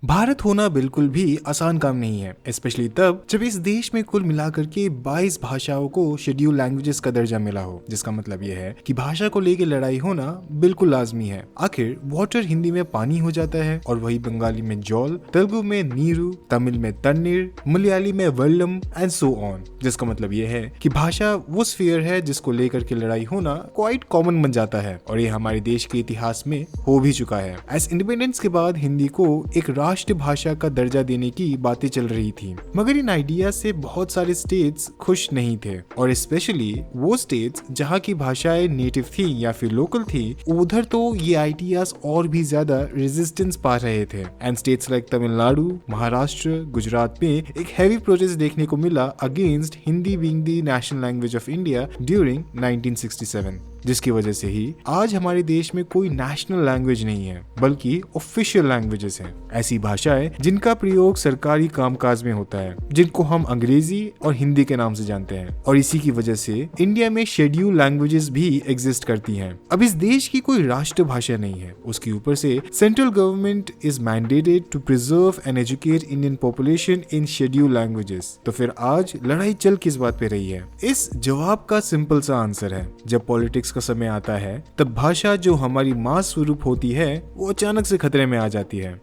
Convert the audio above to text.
भारत होना बिल्कुल भी आसान काम नहीं है, स्पेशली तब जब इस देश में कुल मिलाकर के 22 भाषाओं को शेड्यूल लैंग्वेजेस का दर्जा मिला हो, जिसका मतलब यह है कि भाषा को लेकर लड़ाई होना बिल्कुल लाजमी है। आखिर वाटर हिंदी में पानी हो जाता है और वही बंगाली में जॉल, तेलुगु में नीरू, तमिल में तन्नीर, मलयाली में वेल्लम एंड सो ऑन, जिसका मतलब यह है कि भाषा वो स्फीयर है जिसको लेकर के लड़ाई होना क्वाइट कॉमन बन जाता है और ये हमारे देश के इतिहास में हो भी चुका है। एज इंडिपेंडेंस के बाद हिंदी को एक राष्ट्रभाषा का दर्जा देने की बातें चल रही थी, मगर इन आइडिया से बहुत सारे स्टेट्स खुश नहीं थे और स्पेशली वो स्टेट्स जहाँ की भाषाएं नेटिव थी या फिर लोकल थी, उधर तो ये आइडियाज और भी ज्यादा रेजिस्टेंस पा रहे थे। And states like Tamil Nadu, Maharashtra, Gujarat में एक हैवी प्रोटेस्ट देखने को मिला against Hindi being the national language of India during 1967, जिसकी वजह से ही आज हमारे देश में कोई नेशनल लैंग्वेज नहीं है बल्कि ऑफिशियल लैंग्वेजेस हैं। ऐसी भाषाएं जिनका प्रयोग सरकारी कामकाज में होता है, जिनको हम अंग्रेजी और हिंदी के नाम से जानते हैं, और इसी की वजह से इंडिया में शेड्यूल लैंग्वेजेस भी एग्जिस्ट करती हैं। अब इस देश की कोई राष्ट्रभाषा नहीं है, उसके ऊपर से central government is mandated to preserve and educate Indian population in schedule languages. तो फिर आज लड़ाई चल किस बात पे रही है? इस जवाब का सिंपल सा आंसर है, जब पॉलिटिक्स का समय आता है तब भाषा जो हमारी मां स्वरूप होती है वो अचानक से खतरे में आ जाती है।